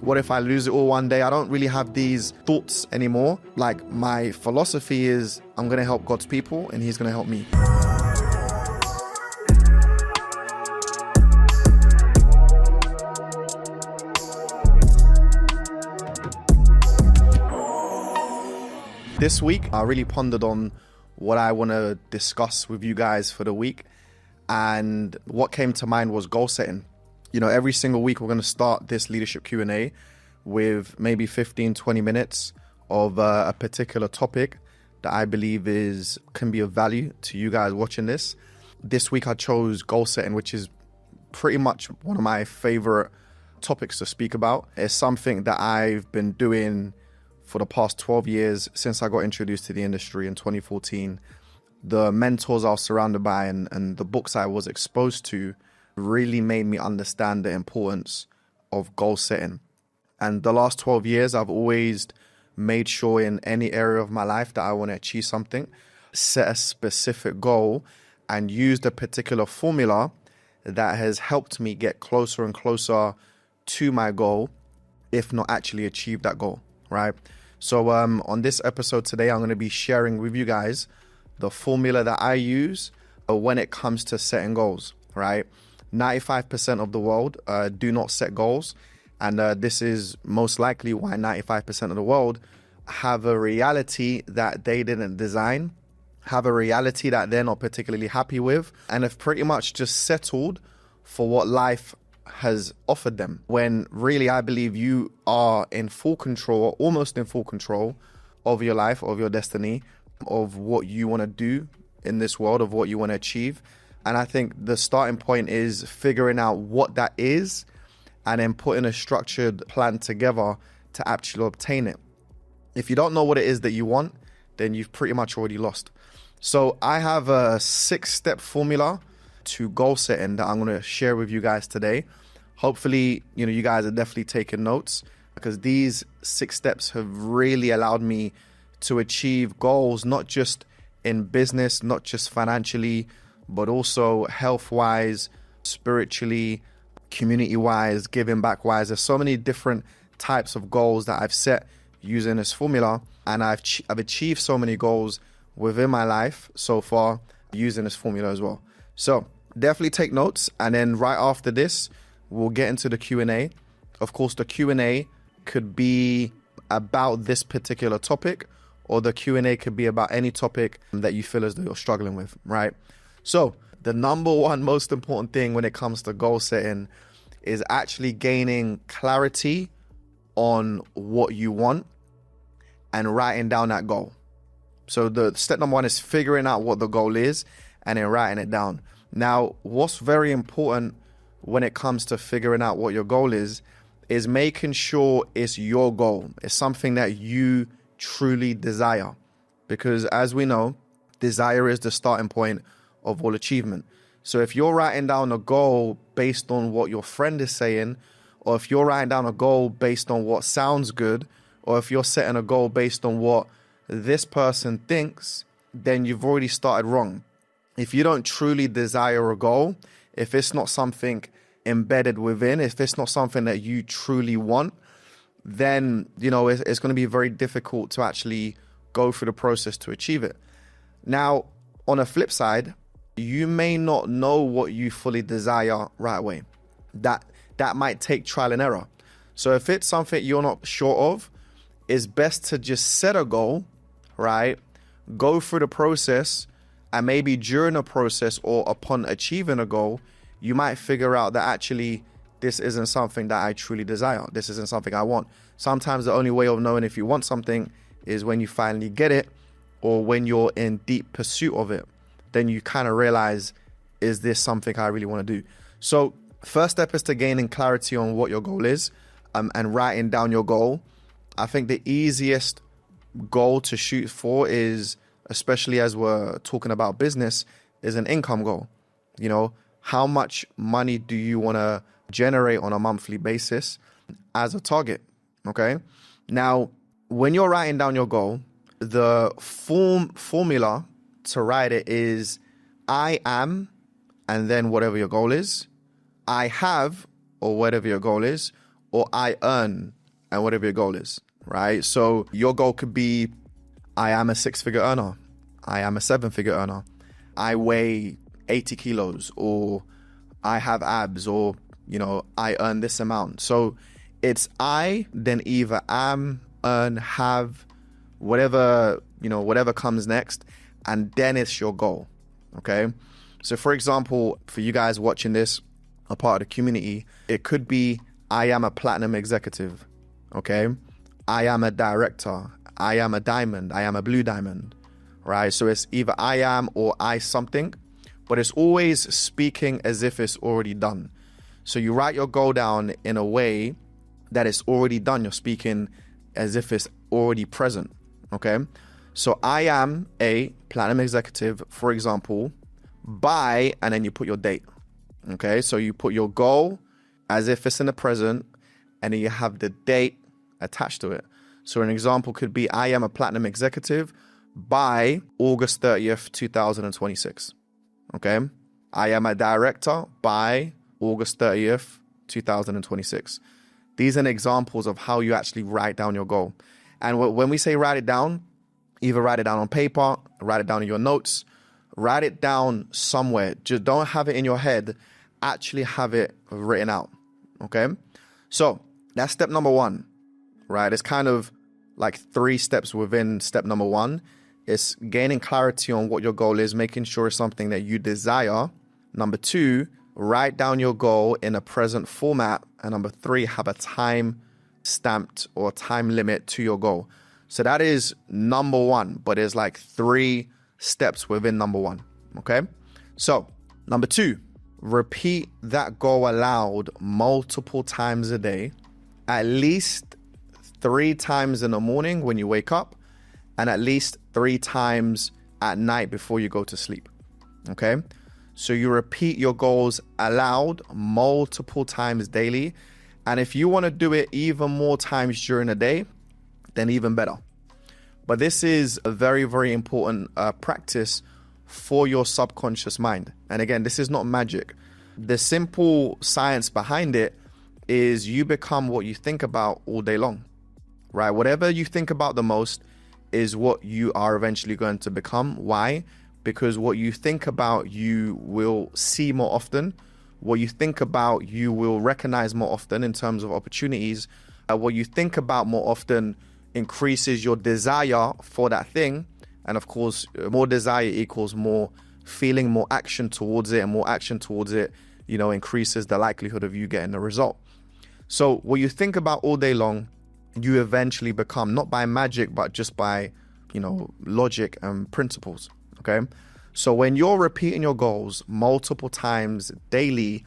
What if I lose it all one day? I don't really have these thoughts anymore. Like, my philosophy is I'm going to help God's people and he's going to help me. This week, I really pondered on what I want to discuss with you guys for the week. And what came to mind was goal setting. You know, every single week, we're going to start this leadership Q&A with maybe 15, 20 minutes of a particular topic that I believe can be of value to you guys watching this. This week, I chose goal setting, which is pretty much one of my favorite topics to speak about. It's something that I've been doing for the past 12 years since I got introduced to the industry in 2014. The mentors I was surrounded by and the books I was exposed to really made me understand the importance of goal setting. And the last 12 years, I've always made sure in any area of my life that I want to achieve something, set a specific goal and used a particular formula that has helped me get closer and closer to my goal, if not actually achieve that goal, right? So on this episode today, I'm going to be sharing with you guys the formula that I use when it comes to setting goals, right? 95% of the world do not set goals. And this is most likely why 95% of the world have a reality that they didn't design, have a reality that they're not particularly happy with, and have pretty much just settled for what life has offered them, when really I believe you are in full control, or almost in full control of your life, of your destiny, of what you want to do in this world, of what you want to achieve. And I think the starting point is figuring out what that is and then putting a structured plan together to actually obtain it. If you don't know what it is that you want, then you've pretty much already lost. So I have a 6-step formula to goal setting that I'm going to share with you guys today. Hopefully, you guys are definitely taking notes, because these 6 steps have really allowed me to achieve goals, not just in business, not just financially, but also health-wise, spiritually, community-wise, giving back-wise. There's so many different types of goals that I've set using this formula, and I've achieved so many goals within my life so far using this formula as well. So definitely take notes, and then right after this, we'll get into the Q&A. Of course, the Q&A could be about this particular topic, or the Q&A could be about any topic that you feel as though you're struggling with, right? So the number one most important thing when it comes to goal setting is actually gaining clarity on what you want and writing down that goal. So the step number one is figuring out what the goal is and then writing it down. Now, what's very important when it comes to figuring out what your goal is making sure it's your goal. It's something that you truly desire. Because as we know, desire is the starting point of all achievement. So if you're writing down a goal based on what your friend is saying, or if you're writing down a goal based on what sounds good, or if you're setting a goal based on what this person thinks, then you've already started wrong. If you don't truly desire a goal, if it's not something embedded within, if it's not something that you truly want, then, it's going to be very difficult to actually go through the process to achieve it. Now, on a flip side, you may not know what you fully desire right away. That might take trial and error. So if it's something you're not sure of, it's best to just set a goal, right? Go through the process, and maybe during the process or upon achieving a goal, you might figure out that actually this isn't something that I truly desire. This isn't something I want. Sometimes the only way of knowing if you want something is when you finally get it, or when you're in deep pursuit of it. Then you kind of realize, is this something I really want to do? So first step is to gaining clarity on what your goal is, and writing down your goal. I think the easiest goal to shoot for is, especially as we're talking about business, is an income goal. How much money do you want to generate on a monthly basis as a target? Okay. Now, when you're writing down your goal, the formula to write it is I am, and then whatever your goal is, I have, or whatever your goal is, or I earn, and whatever your goal is, right? So your goal could be, I am a 6-figure earner. I am a 7-figure earner. I weigh 80 kilos, or I have abs, or, I earn this amount. So it's I, then either am, earn, have, whatever comes next, and then it's your goal. Okay. So for example, for you guys watching this, a part of the community, it could be, I am a platinum executive. Okay. I am a director. I am a diamond. I am a blue diamond. Right. So it's either I am or I something, but it's always speaking as if it's already done. So you write your goal down in a way that it's already done. You're speaking as if it's already present. Okay. So I am a platinum executive, for example, by, and then you put your date. Okay. So you put your goal as if it's in the present, and then you have the date attached to it. So an example could be, I am a platinum executive by August 30th, 2026. Okay. I am a director by August 30th, 2026. These are examples of how you actually write down your goal. And when we say write it down, either write it down on paper, write it down in your notes, write it down somewhere. Just don't have it in your head. Actually have it written out. Okay. So that's step number 1, right? It's kind of like 3 steps within step number 1. It's gaining clarity on what your goal is, making sure it's something that you desire. Number 2, write down your goal in a present format. And number 3, have a time stamped or time limit to your goal. So that is number 1, but there's like 3 steps within number 1. Okay. So number 2, repeat that goal aloud multiple times a day, at least 3 times in the morning when you wake up, and at least 3 times at night before you go to sleep. Okay. So you repeat your goals aloud multiple times daily. And if you want to do it even more times during the day, then even better. But this is a very, very important practice for your subconscious mind. And again, this is not magic. The simple science behind it is you become what you think about all day long, right? Whatever you think about the most is what you are eventually going to become. Why? Because what you think about, you will see more often. What you think about, you will recognize more often in terms of opportunities. What you think about more often increases your desire for that thing. And of course, more desire equals more feeling, more action towards it, and more action towards it, increases the likelihood of you getting the result. So what you think about all day long, you eventually become, not by magic, but just by, logic and principles. Okay. So when you're repeating your goals multiple times daily,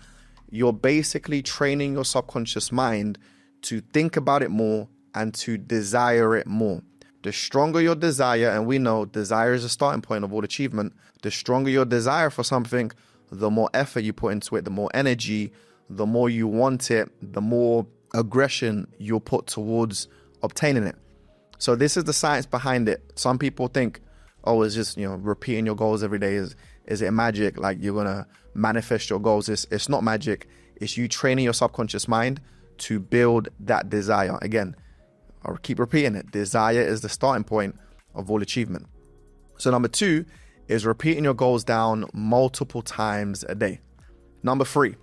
you're basically training your subconscious mind to think about it more and to desire it more. The stronger your desire, and we know desire is a starting point of all achievement, the stronger your desire for something, the more effort you put into it, the more energy, the more you want it, the more aggression you'll put towards obtaining it. So this is the science behind it. Some people think, oh, it's just, repeating your goals every day. Is it magic? Like you're going to manifest your goals. It's not magic. It's you training your subconscious mind to build that desire. Again, I'll keep repeating it. Desire is the starting point of all achievement. So number 2 is repeating your goals down multiple times a day. Number 3,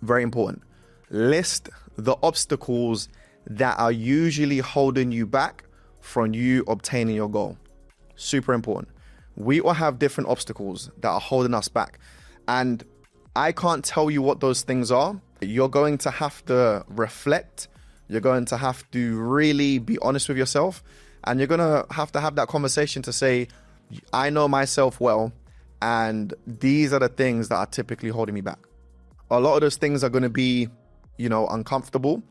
very important. List the obstacles that are usually holding you back from you obtaining your goal. Super important. We all have different obstacles that are holding us back. And I can't tell you what those things are. You're going to have to reflect. You're going to have to really be honest with yourself. And you're going to have that conversation to say, I know myself well, and these are the things that are typically holding me back. A lot of those things are going to be, uncomfortable.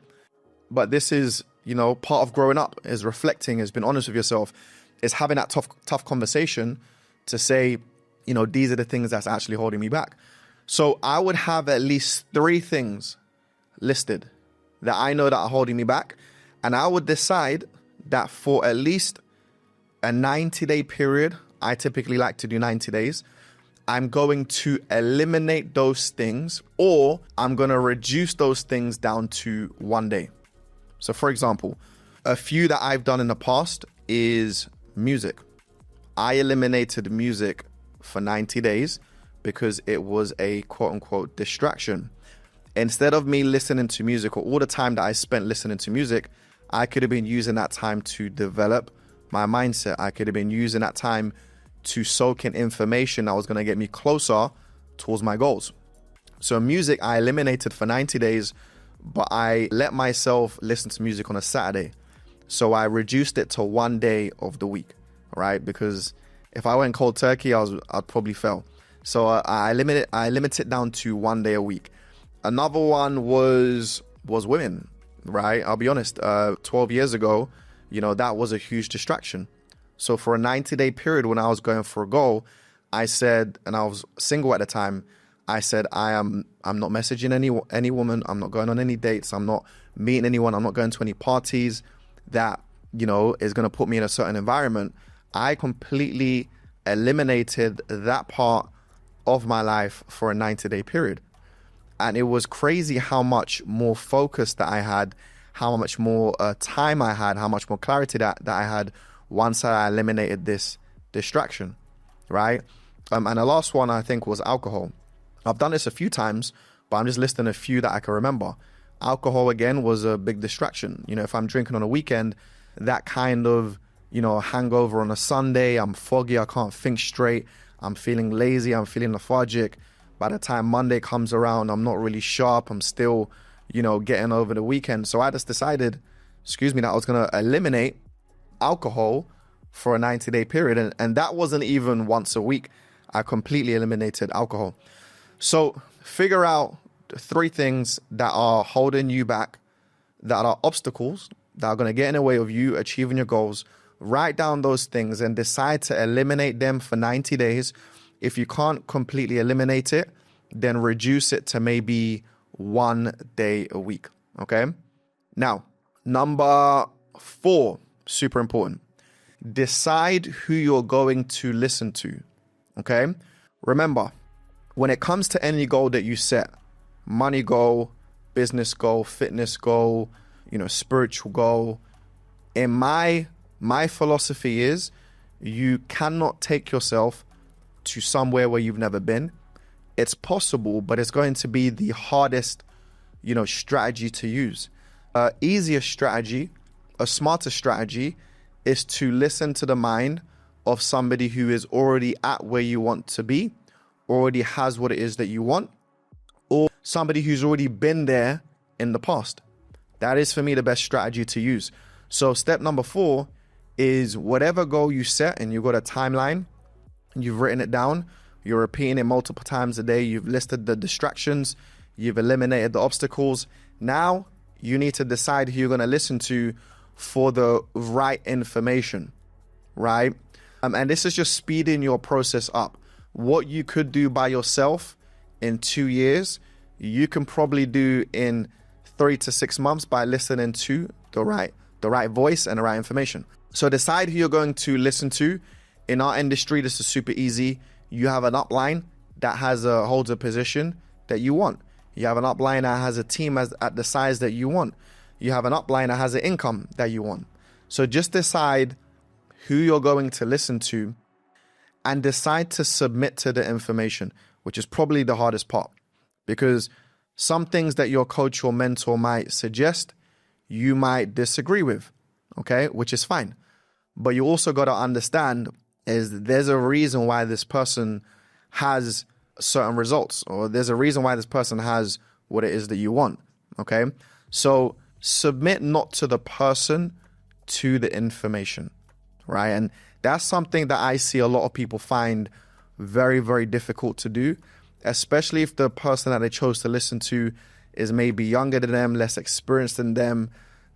But this is, part of growing up, is reflecting, is being honest with yourself, is having that tough conversation to say, these are the things that's actually holding me back. So I would have at least 3 things listed that I know that are holding me back. And I would decide that for at least a 90-day period, I typically like to do 90 days, I'm going to eliminate those things, or I'm going to reduce those things down to 1 day. So for example, a few that I've done in the past is music. I eliminated music for 90 days because it was a quote unquote distraction. Instead of me listening to music, or all the time that I spent listening to music, I could have been using that time to develop my mindset. I could have been using that time to soak in information that was going to get me closer towards my goals. So music, I eliminated for 90 days, but I let myself listen to music on a Saturday. So I reduced it to 1 day of the week, right? Because if I went cold turkey, I'd probably fail. So I limit it down to 1 day a week. Another one was women, right? I'll be honest. 12 years ago, that was a huge distraction. So for a 90-day period, when I was going for a goal, I said, and I was single at the time, I said, I'm not messaging any woman. I'm not going on any dates. I'm not meeting anyone. I'm not going to any parties that, is going to put me in a certain environment. I completely eliminated that part of my life for a 90-day period. And it was crazy how much more focus that I had, how much more time I had, how much more clarity that I had once I eliminated this distraction, right? And the last one, I think, was alcohol. I've done this a few times, but I'm just listing a few that I can remember. Alcohol, again, was a big distraction. If I'm drinking on a weekend, that kind of, hangover on a Sunday, I'm foggy, I can't think straight, I'm feeling lazy, I'm feeling lethargic. By the time Monday comes around, I'm not really sharp, I'm still, getting over the weekend. So I just decided, that I was going to eliminate alcohol for a 90-day period. And that wasn't even once a week. I completely eliminated alcohol. So figure out 3 things that are holding you back, that are obstacles, that are going to get in the way of you achieving your goals. Write down those things and decide to eliminate them for 90 days. If you can't completely eliminate it, then reduce it to maybe 1 day a week. Okay. Now, number 4, super important. Decide who you're going to listen to. Okay. Remember, when it comes to any goal that you set, money goal, business goal, fitness goal, spiritual goal, in my philosophy is you cannot take yourself to somewhere where you've never been. It's possible, but it's going to be the hardest, strategy to use. Easier strategy, a smarter strategy is to listen to the mind of somebody who is already at where you want to be, already has what it is that you want, or somebody who's already been there in the past. That is, for me, the best strategy to use. So step number 4 is whatever goal you set and you've got a timeline, and you've written it down, you're repeating it multiple times a day, you've listed the distractions, you've eliminated the obstacles. Now you need to decide who you're going to listen to for the right information, right? And this is just speeding your process up. What you could do by yourself in 2 years, you can probably do in 3 to 6 months by listening to the right voice and the right information. So decide who you're going to listen to. In our industry, this is super easy. You have an upline that holds a position that you want. You have an upline that has a team at the size that you want. You have an upline that has an income that you want. So just decide who you're going to listen to and decide to submit to the information, which is probably the hardest part, because some things that your coach or mentor might suggest, you might disagree with, okay, which is fine. But you also got to understand is there's a reason why this person has certain results, or there's a reason why this person has what it is that you want, okay? So submit not to the person, to the information, right? And that's something that I see a lot of people find very, very difficult to do, especially if the person that they chose to listen to is maybe younger than them, less experienced than them.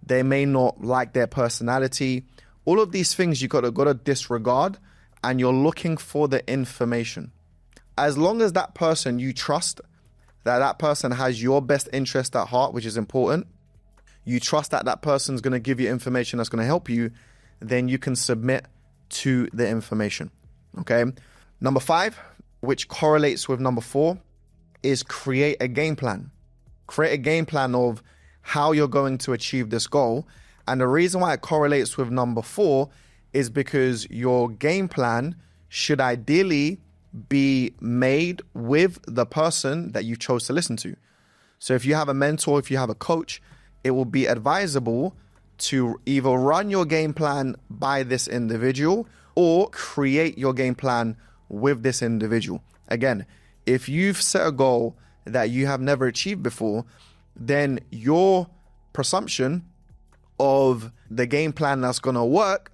They may not like their personality. All of these things you got to disregard, and you're looking for the information. As long as that person you trust, that person has your best interest at heart, which is important, you trust that person's going to give you information that's going to help you, then you can submit to the information, okay? Number 5, which correlates with number 4, is create a game plan. Create a game plan of how you're going to achieve this goal. And the reason why it correlates with number 4 is because your game plan should ideally be made with the person that you chose to listen to. So if you have a mentor, if you have a coach, it will be advisable to either run your game plan by this individual or create your game plan with this individual. Again, if you've set a goal that you have never achieved before, then your presumption of the game plan that's going to work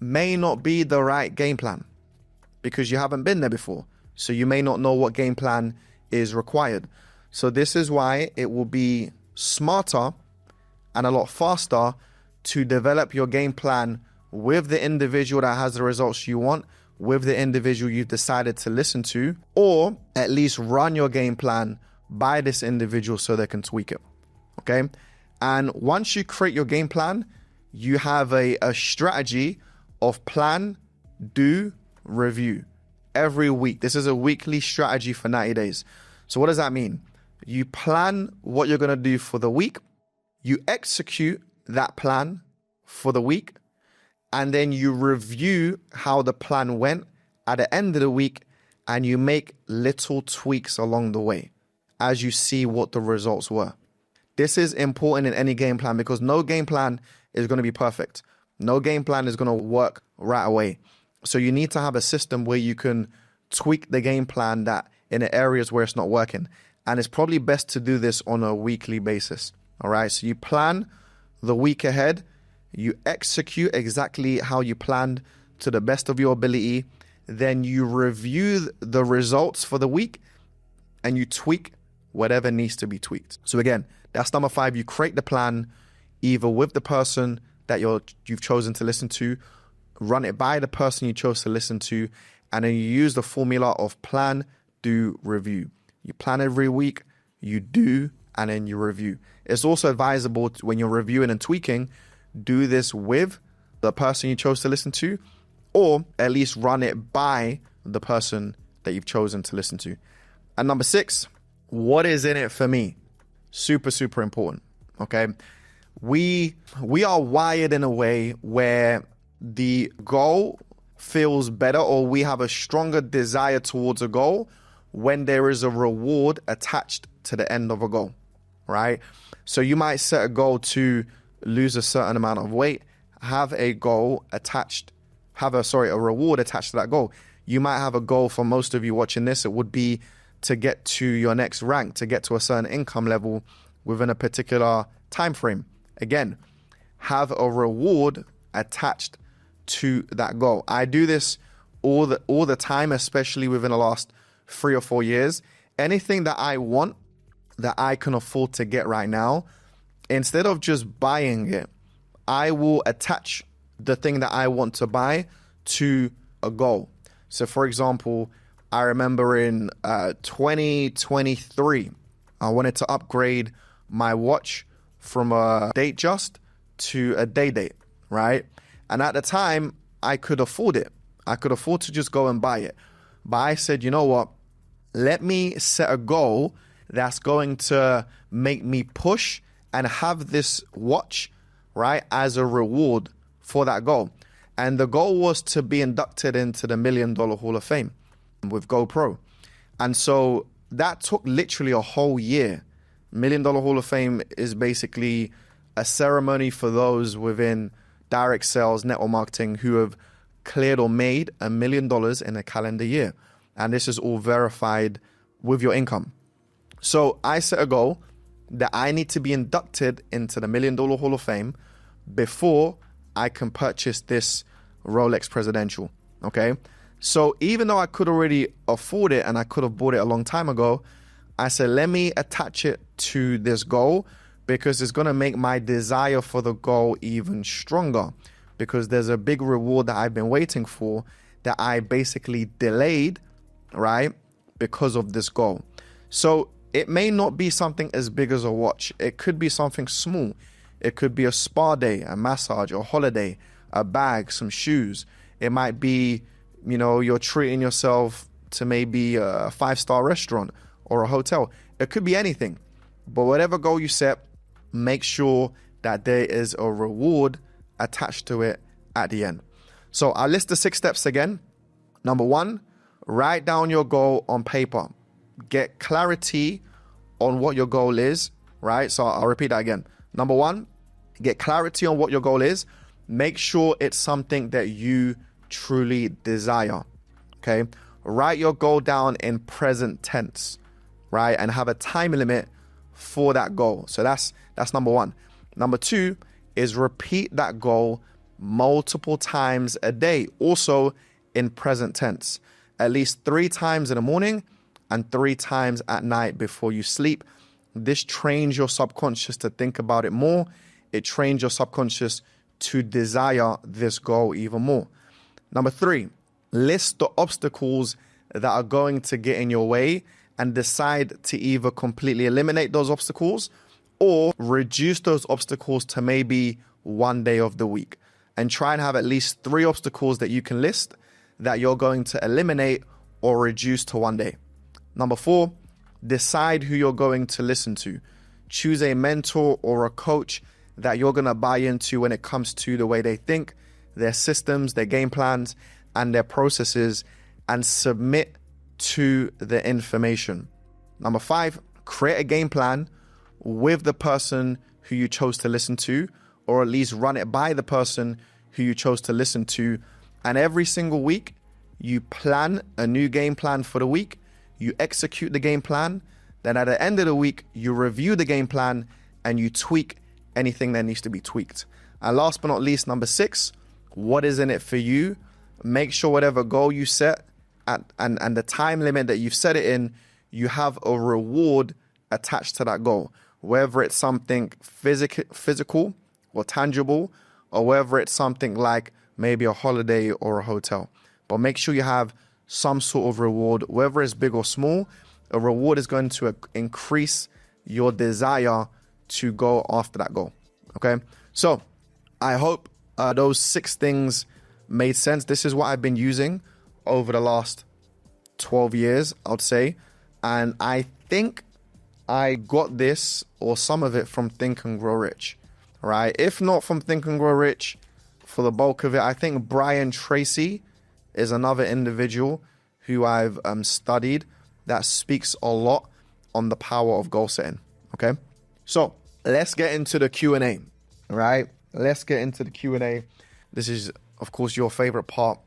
may not be the right game plan because you haven't been there before. So you may not know what game plan is required. So this is why it will be smarter and a lot faster to develop your game plan with the individual that has the results you want, with the individual you've decided to listen to, or at least run your game plan by this individual so they can tweak it. Okay. And once you create your game plan, you have a strategy of plan, do, review every week. This is a weekly strategy for 90 days. So what does that mean? You plan what you're going to do for the week. You execute that plan for the week. And then you review how the plan went at the end of the week. And you make little tweaks along the way as you see what the results were. This is important in any game plan because no game plan is going to be perfect. No game plan is going to work right away. So you need to have a system where you can tweak the game plan that in the areas where it's not working. And it's probably best to do this on a weekly basis. All right. So you plan the week ahead. You execute exactly how you planned to the best of your ability. Then you review the results for the week and you tweak whatever needs to be tweaked. So again, that's number 5. You create the plan either with the person that you've chosen to listen to, run it by the person you chose to listen to, and then you use the formula of plan, do, review. You plan every week, you do, and then you review. It's also advisable when you're reviewing and tweaking, do this with the person you chose to listen to, or at least run it by the person that you've chosen to listen to. And number 6, what is in it for me? Super, super important. Okay. We are wired in a way where the goal feels better, or we have a stronger desire towards a goal when there is a reward attached to the end of a goal, right? So you might set a goal to lose a certain amount of weight, have a reward attached to that goal. You might have a goal. For most of you watching this, it would be to get to your next rank, to get to a certain income level within a particular time frame. Again, have a reward attached to that goal. I do this all the time, especially within the last 3 or 4 years. Anything that I want, that I can afford to get right now, instead of just buying it, I will attach the thing that I want to buy to a goal. So for example, I remember in 2023, I wanted to upgrade my watch from a Datejust to a Day-Date, right? And at the time, I could afford it. I could afford to just go and buy it. But I said, you know what? Let me set a goal that's going to make me push and have this watch, right, as a reward for that goal. And the goal was to be inducted into the $1 Million Hall of Fame with GoPro. And so that took literally a whole year. $1 Million Hall of Fame is basically a ceremony for those within direct sales, network marketing who have cleared or made $1 million in a calendar year. And this is all verified with your income. So I set a goal that I need to be inducted into the $1 Million Hall of Fame before I can purchase this Rolex Presidential. Okay. So even though I could already afford it and I could have bought it a long time ago, I said, let me attach it to this goal because it's going to make my desire for the goal even stronger, because there's a big reward that I've been waiting for that I basically delayed, right, because of this goal. So it may not be something as big as a watch. It could be something small. It could be a spa day, a massage, a holiday, a bag, some shoes. It might be, you know, you're treating yourself to maybe a 5-star restaurant or a hotel. It could be anything. But whatever goal you set, make sure that there is a reward attached to it at the end. So I'll list the 6 steps again. Number 1, write down your goal on paper. Get clarity on what your goal is, right? So I'll repeat that again. Number 1, get clarity on what your goal is. Make sure it's something that you truly desire, okay? Write your goal down in present tense, right? And have a time limit for that goal. So that's number 1. Number 2 is repeat that goal multiple times a day, also in present tense, at least 3 times in the morning and 3 times at night before you sleep. This trains your subconscious to think about it more. It trains your subconscious to desire this goal even more. Number 3, list the obstacles that are going to get in your way and decide to either completely eliminate those obstacles or reduce those obstacles to maybe one day of the week. And try and have at least 3 obstacles that you can list that you're going to eliminate or reduce to one day. Number 4, decide who you're going to listen to. Choose a mentor or a coach that you're going to buy into when it comes to the way they think, their systems, their game plans, and their processes, and submit to the information. Number 5, create a game plan with the person who you chose to listen to, or at least run it by the person who you chose to listen to. And every single week, you plan a new game plan for the week. You execute the game plan. Then at the end of the week, you review the game plan and you tweak anything that needs to be tweaked. And last but not least, number 6, what is in it for you? Make sure whatever goal you set and the time limit that you've set it in, you have a reward attached to that goal. Whether it's something physical or tangible, or whether it's something like maybe a holiday or a hotel. But make sure you have some sort of reward, whether it's big or small. A reward is going to increase your desire to go after that goal. Okay, so I hope those 6 things made sense. This is what I've been using over the last 12 years, I'd say. And I think I got this or some of it from Think and Grow Rich, right? If not from Think and Grow Rich, for the bulk of it, I think Brian Tracy is another individual who I've studied that speaks a lot on the power of goal setting. Okay, so let's get into the Q&A, right? Let's get into the Q&A. This is, of course, your favorite part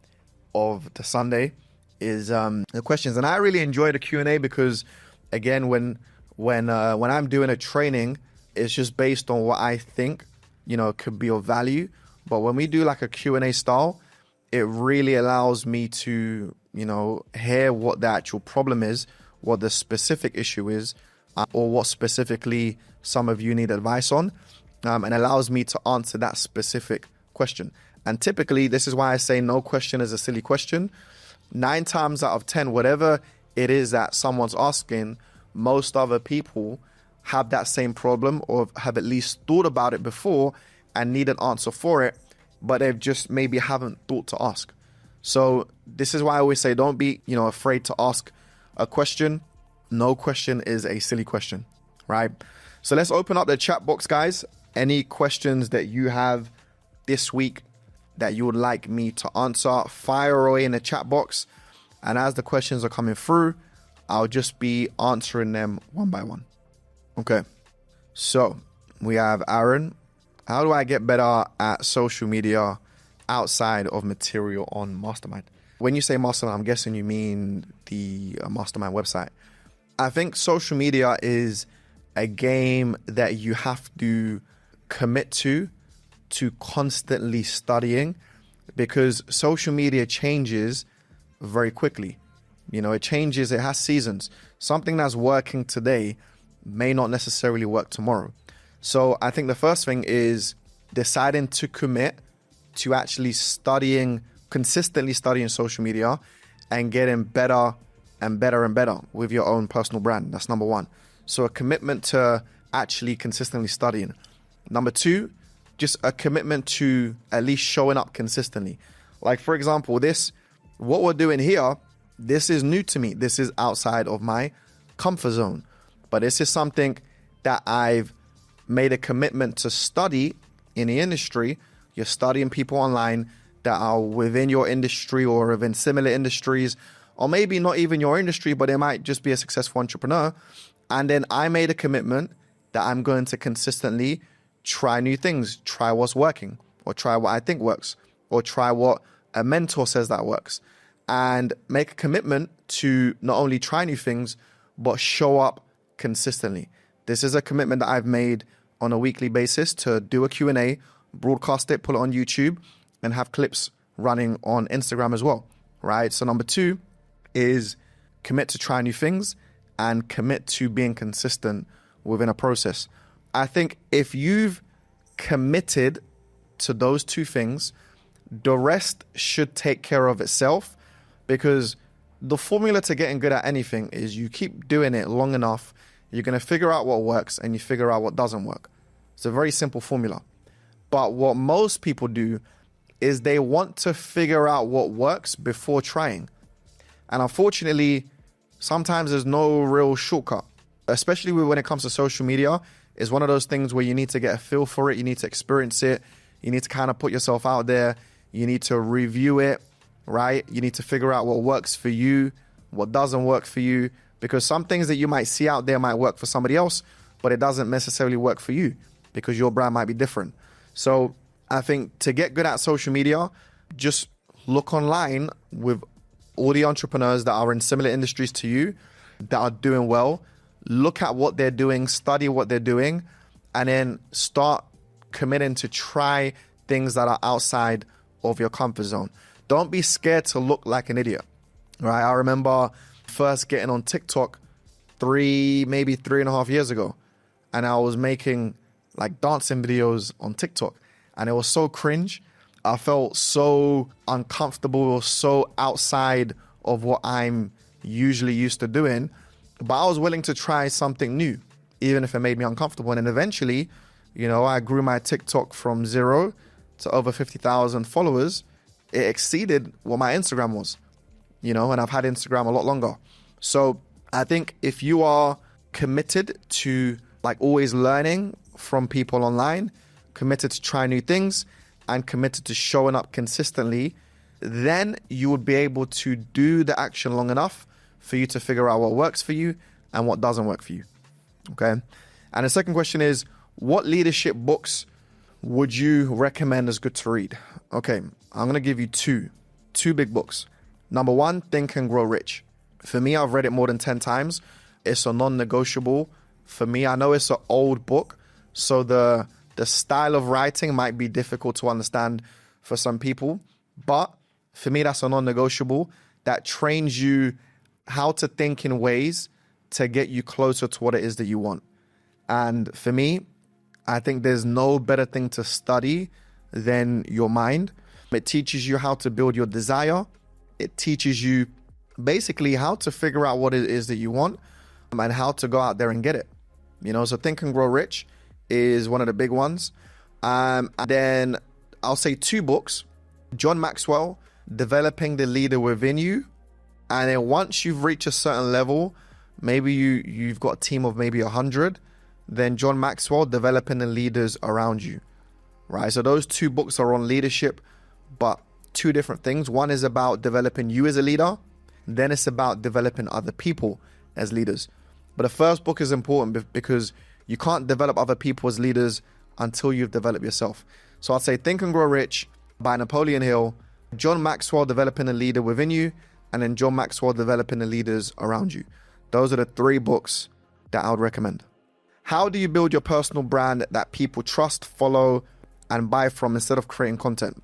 of the Sunday is the questions. And I really enjoy the Q&A because, again, when I'm doing a training, it's just based on what I think, could be of value. But when we do like a Q&A style, it really allows me to, hear what the actual problem is, what the specific issue is, or what specifically some of you need advice on, and allows me to answer that specific question. And typically, this is why I say no question is a silly question. 9 times out of 10, whatever it is that someone's asking, most other people have that same problem or have at least thought about it before and need an answer for it, but they've just maybe haven't thought to ask. So this is why I always say don't be, afraid to ask a question. No question is a silly question, right? So let's open up the chat box, guys. Any questions that you have this week that you would like me to answer, fire away in the chat box. And as the questions are coming through, I'll just be answering them one by one. Okay. So we have Aaron. How do I get better at social media outside of material on Mastermind? When you say Mastermind, I'm guessing you mean the Mastermind website. I think social media is a game that you have to commit to constantly studying, because social media changes very quickly. It changes, it has seasons. Something that's working today may not necessarily work tomorrow. So I think the first thing is deciding to commit to actually consistently studying social media and getting better and better and better with your own personal brand. That's number 1. So a commitment to actually consistently studying. Number 2, just a commitment to at least showing up consistently. Like, for example, what we're doing here, this is new to me. This is outside of my comfort zone. But this is something that I've made a commitment to study in the industry. You're studying people online that are within your industry or within similar industries, or maybe not even your industry, but they might just be a successful entrepreneur. And then I made a commitment that I'm going to consistently try new things, try what's working, or try what I think works, or try what a mentor says that works, and make a commitment to not only try new things, but show up consistently. This is a commitment that I've made on a weekly basis to do a Q&A, broadcast it, put it on YouTube, and have clips running on Instagram as well, right? So number 2 is commit to try new things and commit to being consistent within a process. I think if you've committed to those 2 things, the rest should take care of itself, because the formula to getting good at anything is you keep doing it long enough, you're going to figure out what works and you figure out what doesn't work. It's a very simple formula. But what most people do is they want to figure out what works before trying. And unfortunately, sometimes there's no real shortcut, especially when it comes to social media. It's one of those things where you need to get a feel for it. You need to experience it. You need to kind of put yourself out there. You need to review it, right? You need to figure out what works for you, what doesn't work for you, because some things that you might see out there might work for somebody else, but it doesn't necessarily work for you because your brand might be different. So I think to get good at social media, just look online with all the entrepreneurs that are in similar industries to you that are doing well. Look at what they're doing, study what they're doing, and then start committing to try things that are outside of your comfort zone. Don't be scared to look like an idiot, right? I remember first getting on TikTok maybe 3.5 years ago, and I was making like dancing videos on TikTok, and it was so cringe. I felt so uncomfortable, so outside of what I'm usually used to doing. But I was willing to try something new, even if it made me uncomfortable. And then eventually, I grew my TikTok from 0 to over 50,000 followers. It exceeded what my Instagram was, and I've had Instagram a lot longer. So I think if you are committed to like always learning from people online, committed to try new things, and committed to showing up consistently, then you would be able to do the action long enough for you to figure out what works for you and what doesn't work for you. Okay. And the second question is, what leadership books would you recommend as good to read? Okay. I'm going to give you two big books. Number 1, Think and Grow Rich. For me, I've read it more than 10 times. It's a non-negotiable for me. I know it's an old book, so the style of writing might be difficult to understand for some people, but for me, that's a non-negotiable that trains you how to think in ways to get you closer to what it is that you want. And for me, I think there's no better thing to study than your mind. It teaches you how to build your desire. It teaches you basically how to figure out what it is that you want and how to go out there and get it. So Think and Grow Rich is one of the big ones. And then I'll say 2 books. John Maxwell, Developing the Leader Within You. And then once you've reached a certain level, maybe you've got a team of maybe 100, then John Maxwell, Developing the Leaders Around You, right? So those 2 books are on leadership, but 2 different things. One is about developing you as a leader. Then it's about developing other people as leaders. But the first book is important because you can't develop other people as leaders until you've developed yourself. So I'd say Think and Grow Rich by Napoleon Hill, John Maxwell, Developing a Leader Within You, and then John Maxwell, Developing the Leaders Around You. Those are the 3 books that I would recommend. How do you build your personal brand that people trust, follow, and buy from instead of creating content?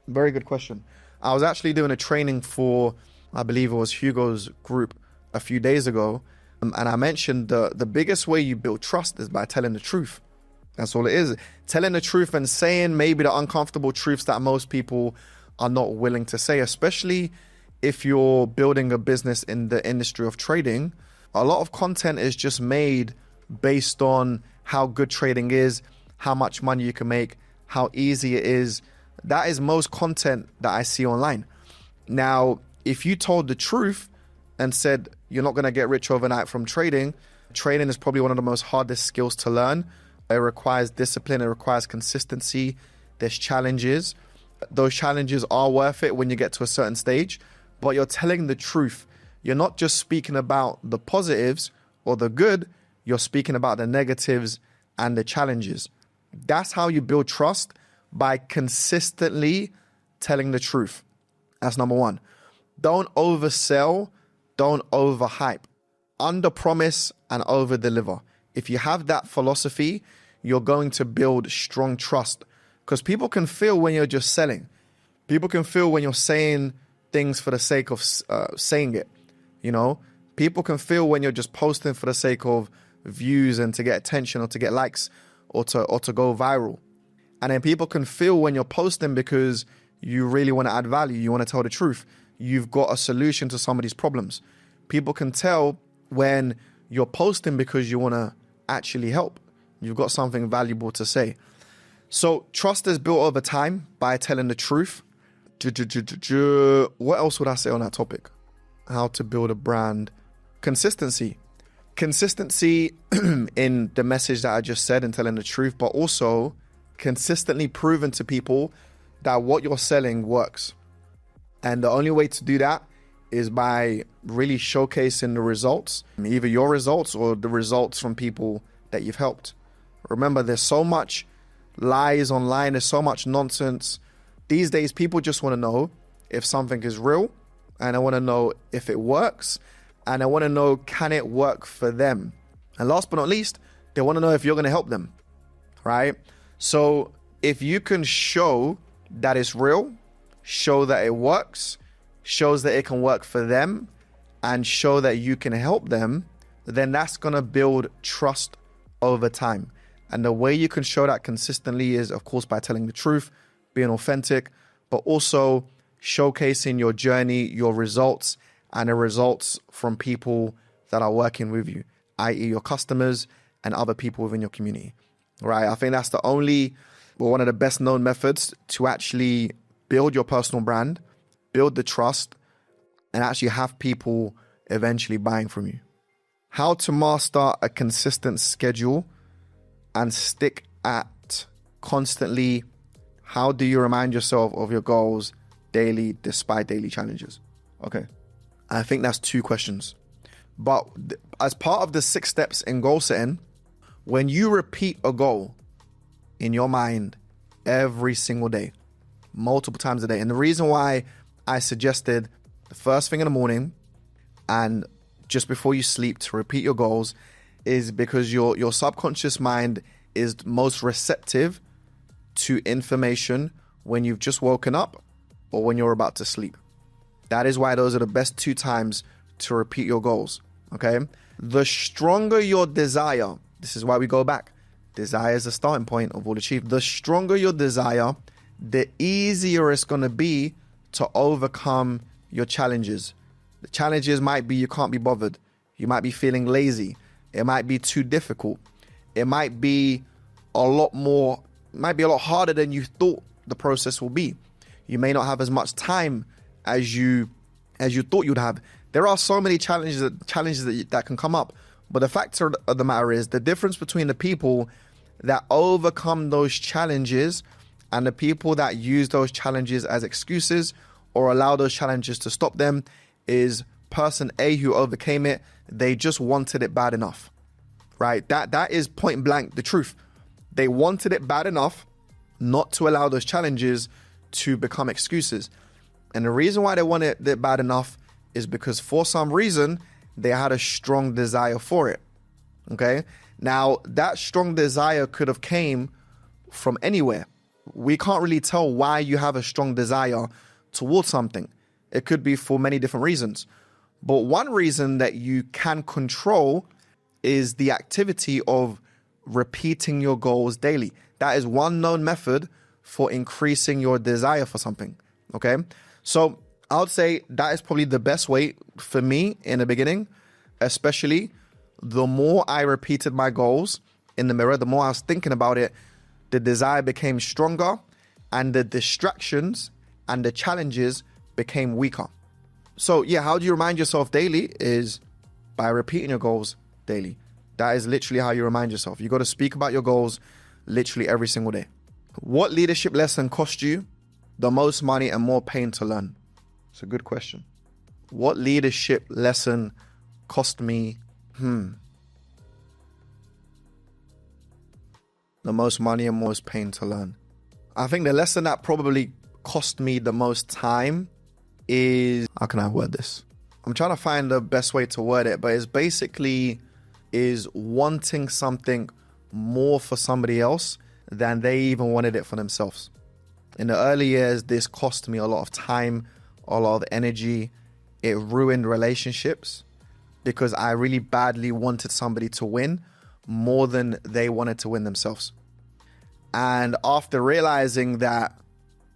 Very good question. I was actually doing a training for, I believe it was Hugo's group a few days ago. And I mentioned the biggest way you build trust is by telling the truth. That's all it is. Telling the truth and saying maybe the uncomfortable truths that most people are not willing to say, especially if you're building a business in the industry of trading. A lot of content is just made based on how good trading is, how much money you can make, how easy it is. That is most content that I see online. Now, if you told the truth and said you're not going to get rich overnight from trading, trading is probably one of the most hardest skills to learn, It requires discipline. It requires consistency. There's challenges. Those challenges are worth it when you get to a certain stage, but you're telling the truth. You're not just speaking about the positives or the good. You're speaking about the negatives and the challenges. That's how you build trust, by consistently telling the truth. That's number one. Don't oversell. Don't overhype. Under promise and over deliver. If you have that philosophy, you're going to build strong trust, because people can feel when you're just selling. People can feel when you're saying things for the sake of saying it. You know, people can feel when you're just posting for the sake of views and to get attention or to get likes or to go viral. And then people can feel when you're posting because you really want to add value. You want to tell the truth. You've got a solution to somebody's problems. People can tell when you're posting because you want to actually help. You've got something valuable to say. So trust is built over time by telling the truth. What else would I say on that topic? How to build a brand. Consistency. Consistency in the message that I just said and telling the truth, but also consistently proving to people that what you're selling works. And the only way to do that is by really showcasing the results, either your results or the results from people that you've helped. Remember, there's so much lies online. There's so much nonsense. These days, people just want to know if something is real, and I want to know if it works, and I want to know, can it work for them? And last but not least, they want to know if you're going to help them, right? So if you can show that it's real, show that it works, shows that it can work for them, and show that you can help them, then that's going to build trust over time. And the way you can show that consistently is, of course, by telling the truth, being authentic, but also showcasing your journey, your results, and the results from people that are working with you, i.e. your customers and other people within your community, right? I think that's the only, well, one of the best known methods to actually build your personal brand, build the trust, and actually have people eventually buying from you. How to master a consistent schedule and stick at constantly. How do you remind yourself of your goals daily despite daily challenges? Okay. I think that's two questions. But as part of the 6 steps in goal setting, when you repeat a goal in your mind every single day, multiple times a day, and the reason why I suggested the first thing in the morning and just before you sleep to repeat your goals is because your subconscious mind is most receptive to information when you've just woken up or when you're about to sleep. That is why those are the best 2 times to repeat your goals, okay? The stronger your desire, this is why we go back. Desire is the starting point of all achievement. The stronger your desire, the easier it's going to be to overcome your challenges. The challenges might be you can't be bothered. You might be feeling lazy. It might be too difficult. It might be a lot harder than you thought the process will be. You may not have as much time as you thought you'd have. There are so many challenges that can come up. But the fact of the matter is, the difference between the people that overcome those challenges and the people that use those challenges as excuses or allow those challenges to stop them is person A who overcame it. They just wanted it bad enough, right? That is point blank the truth. They wanted it bad enough not to allow those challenges to become excuses. And the reason why they wanted it bad enough is because for some reason, they had a strong desire for it, okay? Now, that strong desire could have came from anywhere. We can't really tell why you have a strong desire towards something. It could be for many different reasons. But one reason that you can control is the activity of repeating your goals daily. That is one known method for increasing your desire for something, okay? So I would say that is probably the best way for me in the beginning, especially the more I repeated my goals in the mirror, the more I was thinking about it, the desire became stronger and the distractions and the challenges became weaker. So yeah, how do you remind yourself daily is by repeating your goals daily. That is literally how you remind yourself. You got to speak about your goals literally every single day. What leadership lesson cost you the most money and more pain to learn? It's a good question. What leadership lesson cost me the most money and most pain to learn? I think the lesson that probably cost me the most time is, how can I word this? I'm trying to find the best way to word it, but it's basically is wanting something more for somebody else than they even wanted it for themselves. In the early years, this cost me a lot of time, a lot of energy. It ruined relationships because I really badly wanted somebody to win more than they wanted to win themselves. And after realizing that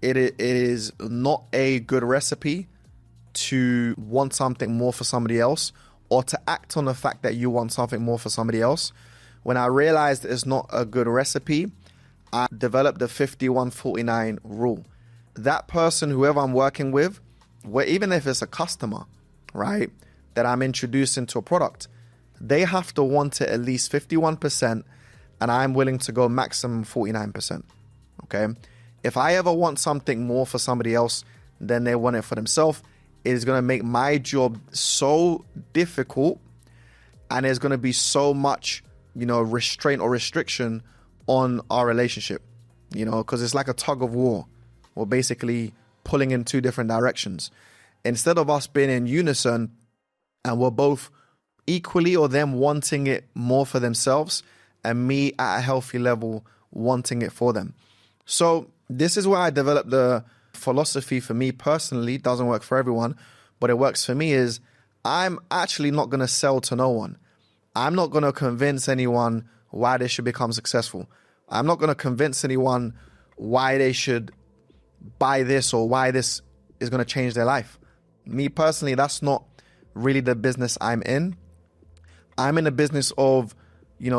it is not a good recipe to want something more for somebody else, or to act on the fact that you want something more for somebody else, when I realized it's not a good recipe, I developed the 51-49 rule. That person, whoever I'm working with, even if it's a customer, right, that I'm introducing to a product, they have to want it at least 51%, and I'm willing to go maximum 49%. Okay? If I ever want something more for somebody else than they want it for themselves, it is going to make my job so difficult, and there's going to be so much, restraint or restriction on our relationship, because it's like a tug of war. We're basically pulling in two different directions. Instead of us being in unison and we're both equally, or them wanting it more for themselves and me at a healthy level wanting it for them. So this is where I developed the philosophy. For me personally, it doesn't work for everyone, but it works for me, is I'm actually not going to sell to no one. I'm not going to convince anyone why they should become successful. I'm not going to convince anyone why they should buy this or why this is going to change their life. Me personally, that's not really the business I'm in. I'm in the business of,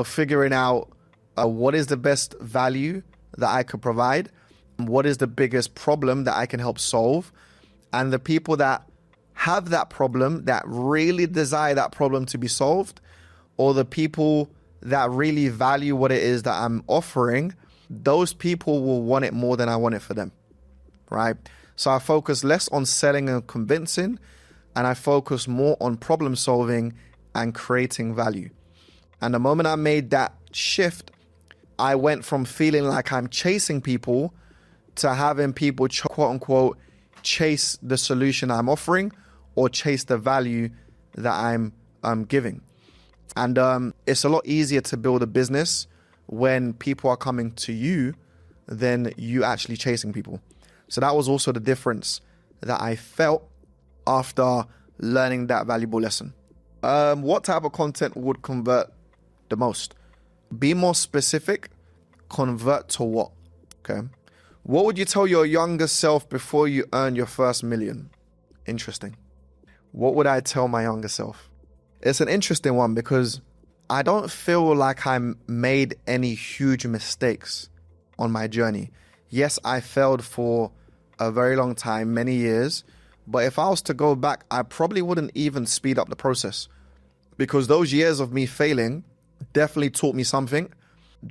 figuring out what is the best value that I could provide, what is the biggest problem that I can help solve, and the people that have that problem, that really desire that problem to be solved, or the people that really value what it is that I'm offering, those people will want it more than I want it for them, right? So I focus less on selling and convincing, and I focus more on problem solving and creating value. And the moment I made that shift, I went from feeling like I'm chasing people to having people, quote unquote, chase the solution I'm offering or chase the value that I'm giving. And it's a lot easier to build a business when people are coming to you than you actually chasing people. So that was also the difference that I felt after learning that valuable lesson. What type of content would convert the most? Be more specific. Convert to what? Okay. What would you tell your younger self before you earn your first million? Interesting. What would I tell my younger self? It's an interesting one because I don't feel like I made any huge mistakes on my journey. Yes, I failed for a very long time, many years, but if I was to go back, I probably wouldn't even speed up the process, because those years of me failing definitely taught me something,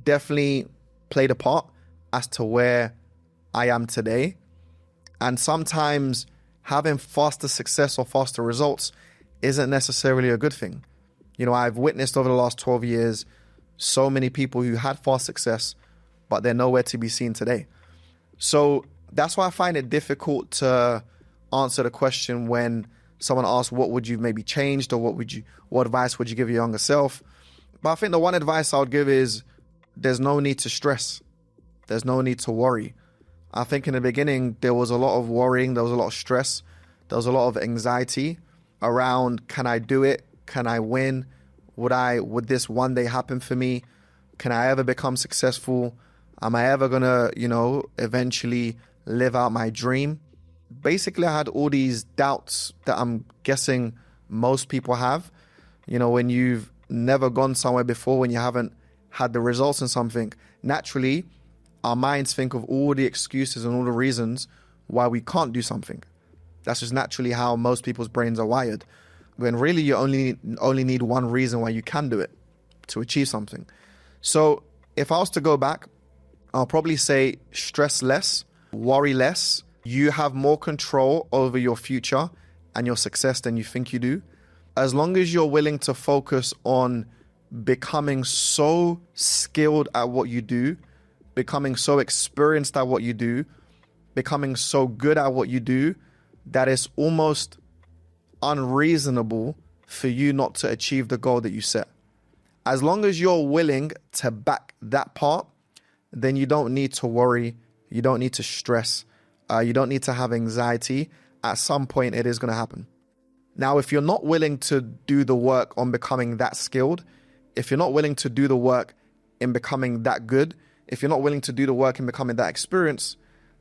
definitely played a part as to where I am today. And sometimes having faster success or faster results isn't necessarily a good thing. I've witnessed over the last 12 years so many people who had fast success, but they're nowhere to be seen today. So that's why I find it difficult to answer the question when someone asks, what would you maybe changed, or what advice would you give your younger self? But I think the one advice I would give is there's no need to stress. There's no need to worry. I think in the beginning, there was a lot of worrying. There was a lot of stress. There was a lot of anxiety around, can I do it? Can I win? Would this one day happen for me? Can I ever become successful? Am I ever going to, eventually live out my dream? Basically, I had all these doubts that I'm guessing most people have. When you've never gone somewhere before, when you haven't had the results in something, naturally, our minds think of all the excuses and all the reasons why we can't do something. That's just naturally how most people's brains are wired. When really you only need one reason why you can do it. to achieve something. So if I was to go back, I'll probably say stress less, worry less. You have more control over your future and your success than you think you do. As long as you're willing to focus on becoming so skilled at what you do, becoming so experienced at what you do, becoming so good at what you do, that it's almost unreasonable for you not to achieve the goal that you set. As long as you're willing to back that part, then you don't need to worry. You don't need to stress. You don't need to have anxiety. At some point, it is going to happen. Now, if you're not willing to do the work on becoming that skilled, if you're not willing to do the work in becoming that good, if you're not willing to do the work in becoming that experienced,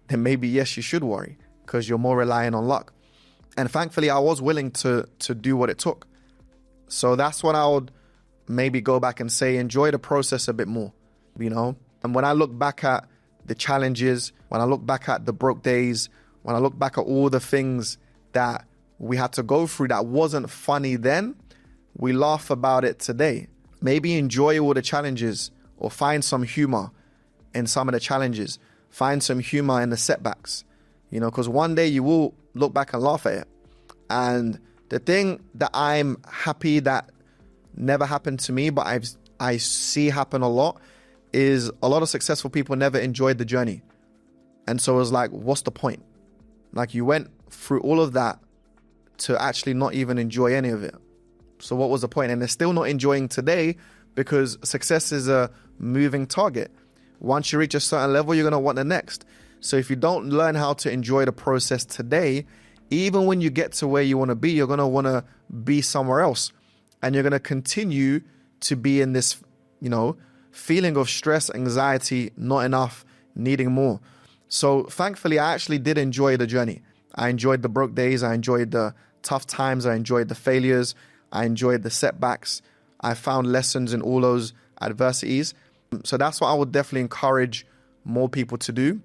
then maybe, yes, you should worry because you're more reliant on luck. And thankfully, I was willing to do what it took. So that's what I would maybe go back and say, enjoy the process a bit more, you know? And when I look back at the challenges, when I look back at the broke days, when I look back at all the things that we had to go through that wasn't funny then, we laugh about it today. Maybe enjoy all the challenges or find some humor in some of the challenges. Find some humor in the setbacks, you know, because one day you will look back and laugh at it. And the thing that I'm happy that never happened to me, but I see happen a lot, is a lot of successful people never enjoyed the journey. And so it was like, what's the point? Like, you went through all of that to actually not even enjoy any of it. So what was the point? And they're still not enjoying today because success is a moving target. Once you reach a certain level, you're going to want the next. So if you don't learn how to enjoy the process today, even when you get to where you want to be, you're going to want to be somewhere else. And you're going to continue to be in this, you know, feeling of stress, anxiety, not enough, needing more. So thankfully, I actually did enjoy the journey. I enjoyed the broke days. I enjoyed the tough times. I enjoyed the failures. I enjoyed the setbacks. I found lessons in all those adversities. So that's what I would definitely encourage more people to do,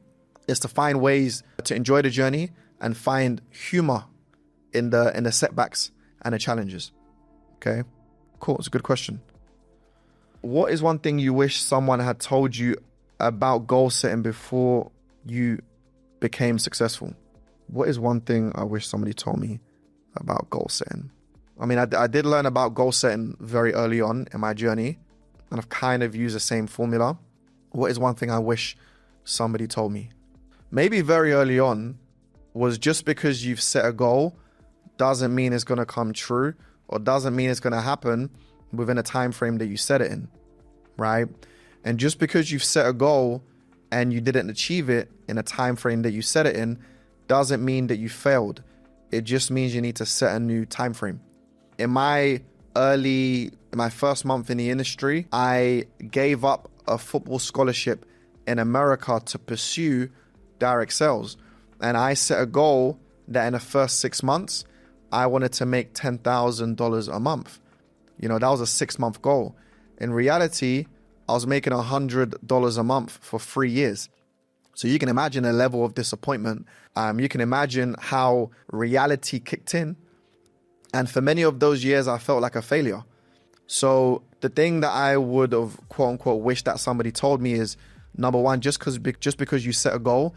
is to find ways to enjoy the journey and find humor in the setbacks and the challenges. Okay, cool. It's a good question. What is one thing you wish someone had told you about goal setting before you became successful? What is one thing I wish somebody told me about goal setting? I mean, I did learn about goal setting very early on in my journey, and I've kind of used the same formula. What is one thing I wish somebody told me? Maybe very early on was, just because you've set a goal doesn't mean it's going to come true, or doesn't mean it's going to happen within a time frame that you set it in, right? And just because you've set a goal and you didn't achieve it in a time frame that you set it in doesn't mean that you failed. It just means you need to set a new time frame. In my first month in the industry, I gave up a football scholarship in America to pursue direct sales. And I set a goal that in the first 6 months, I wanted to make $10,000 a month. You know, that was a 6-month goal. In reality, I was making $100 a month for 3 years. So you can imagine a level of disappointment. You can imagine how reality kicked in. And for many of those years, I felt like a failure. So the thing that I would have, quote unquote, wished that somebody told me is, number one, just because you set a goal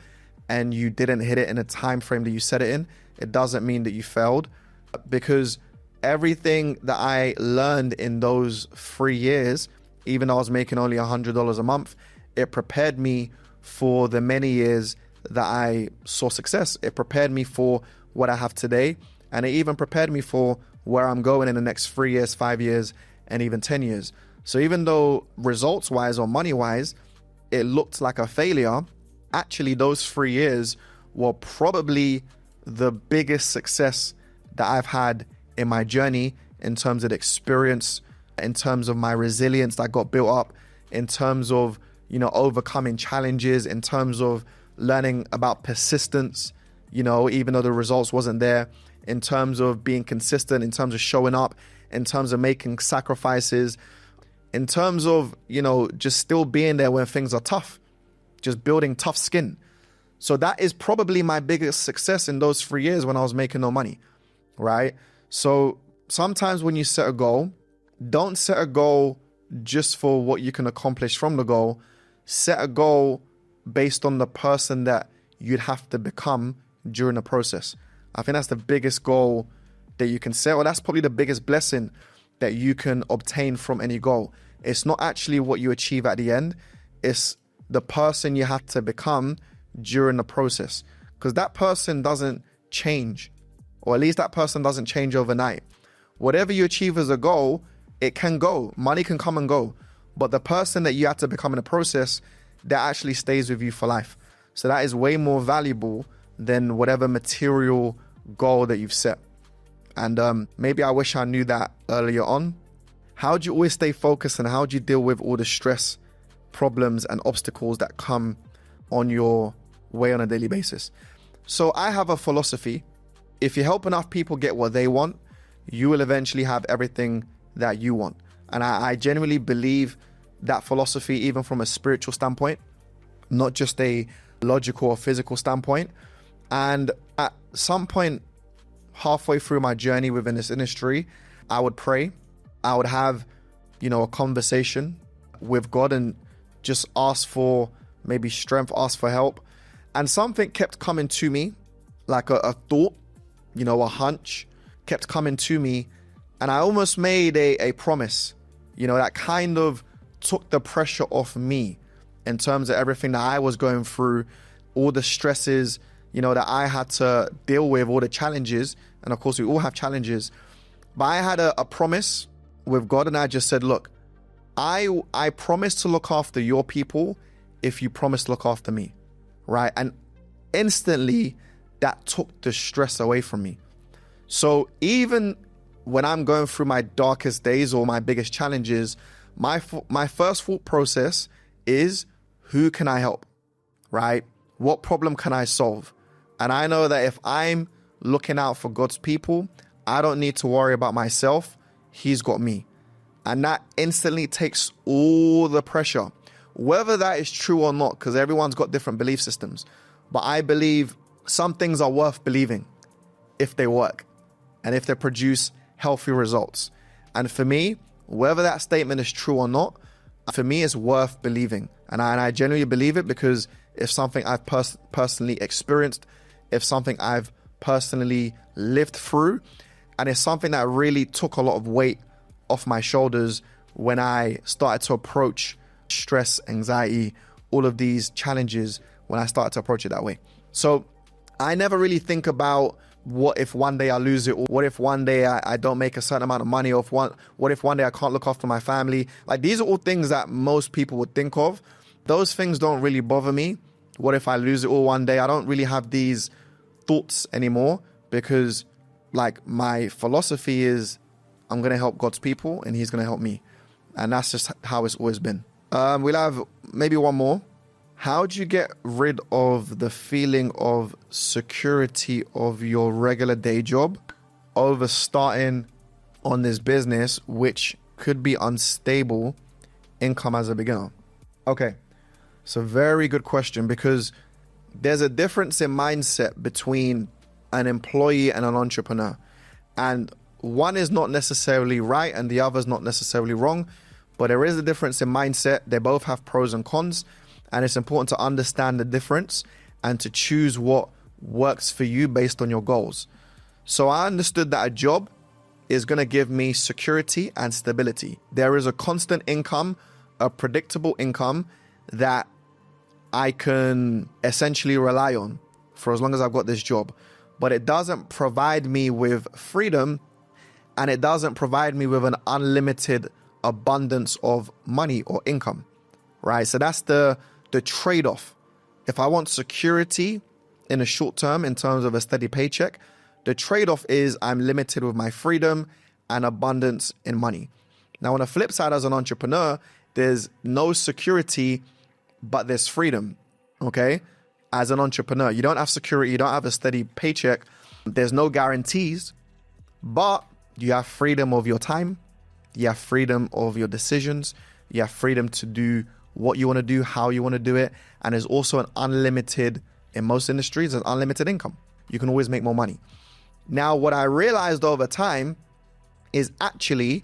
and you didn't hit it in a time frame that you set it in, it doesn't mean that you failed. Because everything that I learned in those 3 years, even though I was making only $100 a month, it prepared me for the many years that I saw success. It prepared me for what I have today. And it even prepared me for where I'm going in the next 3 years, 5 years, and even 10 years. So even though results-wise or money-wise, it looked like a failure, actually those 3 years were probably the biggest success that I've had in my journey, in terms of the experience, in terms of my resilience that got built up, in terms of, you know, overcoming challenges, in terms of learning about persistence, you know, even though the results wasn't there, in terms of being consistent, in terms of showing up, in terms of making sacrifices, in terms of, you know, just still being there when things are tough, just building tough skin. So that is probably my biggest success in those 3 years when I was making no money, right? So sometimes when you set a goal, don't set a goal just for what you can accomplish from the goal. Set a goal based on the person that you'd have to become during the process. I think that's the biggest goal that you can set, or that's probably the biggest blessing that you can obtain from any goal. It's not actually what you achieve at the end. It's the person you have to become during the process, because that person doesn't change, or at least that person doesn't change overnight. Whatever you achieve as a goal, it can go. Money can come and go. But the person that you have to become in the process, that actually stays with you for life. So that is way more valuable than whatever material goal that you've set. And maybe I wish I knew that earlier on. How do you always stay focused, and how do you deal with all the stress, problems, and obstacles that come on your way on a daily basis? So I have a philosophy. If you help enough people get what they want, you will eventually have everything that you want. And I genuinely believe that philosophy, even from a spiritual standpoint, not just a logical or physical standpoint. And at some point, halfway through my journey within this industry, I would pray. I would have, a conversation with God and just ask for maybe strength, ask for help. And something kept coming to me, like a thought, a hunch kept coming to me. And I almost made a promise, that kind of took the pressure off me in terms of everything that I was going through, all the stresses, that I had to deal with, all the challenges. And of course, we all have challenges. But I had a promise with God, and I just said, look, I promise to look after your people if you promise to look after me, right? And instantly, that took the stress away from me. So even when I'm going through my darkest days or my biggest challenges, my first thought process is, who can I help, right? What problem can I solve? And I know that if I'm looking out for God's people, I don't need to worry about myself. He's got me. And that instantly takes all the pressure, whether that is true or not, because everyone's got different belief systems. But I believe some things are worth believing if they work and if they produce healthy results. And for me, whether that statement is true or not, for me, it's worth believing. And I genuinely believe it because it's something I've personally experienced, if something I've personally lived through, and it's something that really took a lot of weight off my shoulders when I started to approach stress, anxiety, all of these challenges, when I started to approach it that way. So I never really think about what if one day I lose it, or what if one day I don't make a certain amount of money, or what if one day I can't look after my family. Like, these are all things that most people would think of. Those things don't really bother me. What if I lose it all one day? I don't really have these thoughts anymore, because like, my philosophy is I'm going to help God's people and he's going to help me. And that's just how it's always been. We'll have maybe one more. How do you get rid of the feeling of security of your regular day job over starting on this business, which could be unstable income as a beginner? Okay, it's a very good question, because there's a difference in mindset between an employee and an entrepreneur. And one is not necessarily right and the other is not necessarily wrong, but there is a difference in mindset. They both have pros and cons, and it's important to understand the difference and to choose what works for you based on your goals. So I understood that a job is going to give me security and stability. There is a constant income, a predictable income that I can essentially rely on for as long as I've got this job. But it doesn't provide me with freedom, and it doesn't provide me with an unlimited abundance of money or income, right? So that's the trade-off. If I want security in the short term in terms of a steady paycheck, the trade-off is I'm limited with my freedom and abundance in money. Now, on the flip side, as an entrepreneur, there's no security, but there's freedom, okay? As an entrepreneur, you don't have security, you don't have a steady paycheck, there's no guarantees, but you have freedom of your time, you have freedom of your decisions, you have freedom to do what you want to do, how you want to do it, and there's also an unlimited, in most industries, an unlimited income. You can always make more money. Now, what I realized over time is actually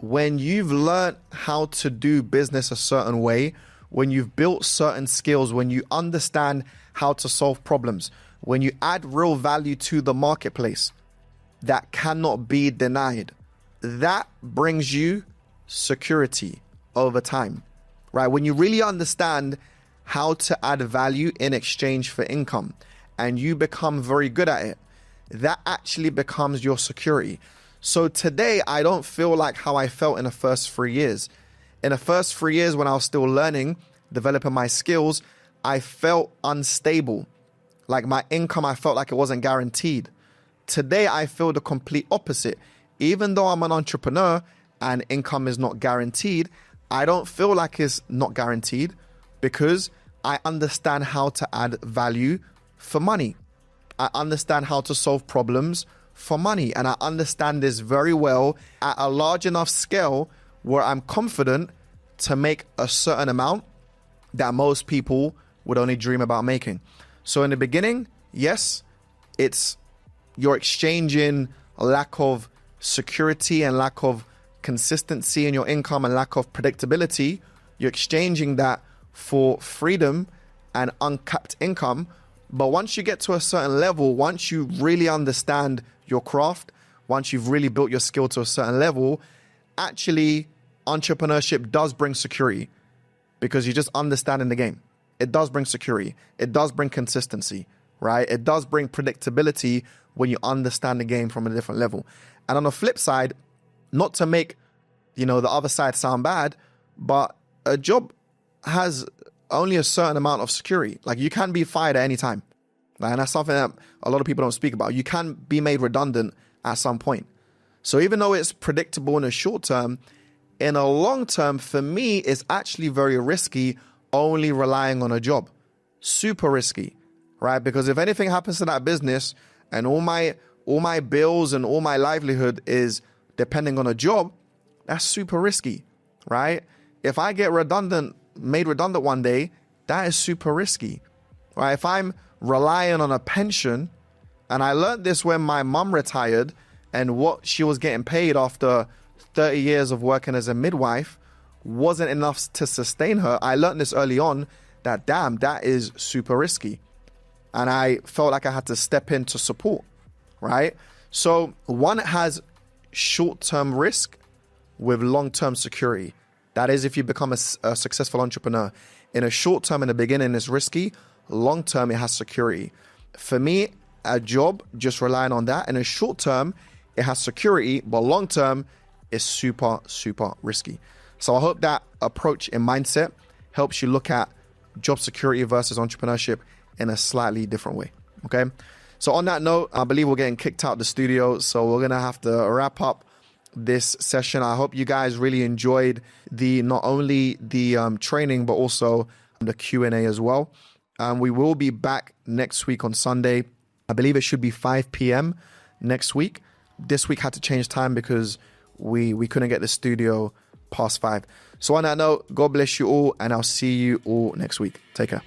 when you've learned how to do business a certain way, when you've built certain skills, when you understand how to solve problems, when you add real value to the marketplace that cannot be denied, that brings you security over time, right? When you really understand how to add value in exchange for income and you become very good at it, that actually becomes your security. So today, I don't feel like how I felt in the first 3 years. In the first 3 years when I was still learning, developing my skills, I felt unstable. Like my income, I felt like it wasn't guaranteed. Today, I feel the complete opposite. Even though I'm an entrepreneur and income is not guaranteed, I don't feel like it's not guaranteed because I understand how to add value for money. I understand how to solve problems for money. And I understand this very well at a large enough scale where I'm confident to make a certain amount that most people would only dream about making. So in the beginning, yes, you're exchanging a lack of security and lack of consistency in your income and lack of predictability. You're exchanging that for freedom and uncapped income. But once you get to a certain level, once you really understand your craft, once you've really built your skill to a certain level, actually entrepreneurship does bring security because you're just understanding the game. It does bring security. It does bring consistency, right? It does bring predictability when you understand the game from a different level. And on the flip side, not to make, the other side sound bad, but a job has only a certain amount of security. Like you can be fired at any time. And that's something that a lot of people don't speak about. You can be made redundant at some point. So even though it's predictable in the short term, in a long term, for me, it's actually very risky only relying on a job. Super risky, right? Because if anything happens to that business and all my bills and all my livelihood is depending on a job, that's super risky, right? If I get made redundant one day, that is super risky, right? If I'm relying on a pension, and I learned this when my mum retired and what she was getting paid after 30 years of working as a midwife wasn't enough to sustain her. I learned this early on that, damn, that is super risky. And I felt like I had to step in to support, right? So one has short-term risk with long-term security. That is if you become a successful entrepreneur. In a short term, in the beginning, it's risky. Long term, it has security. For me, a job, just relying on that. In a short term, it has security, but long term, it's super, super risky. So I hope that approach and mindset helps you look at job security versus entrepreneurship in a slightly different way. Okay. So on that note, I believe we're getting kicked out of the studio. So we're going to have to wrap up this session. I hope you guys really enjoyed not only the training, but also the Q&A as well. We will be back next week on Sunday. I believe it should be 5 p.m. next week. This week had to change time because we couldn't get the studio past 5. So on that note, God bless you all, and I'll see you all next week. Take care.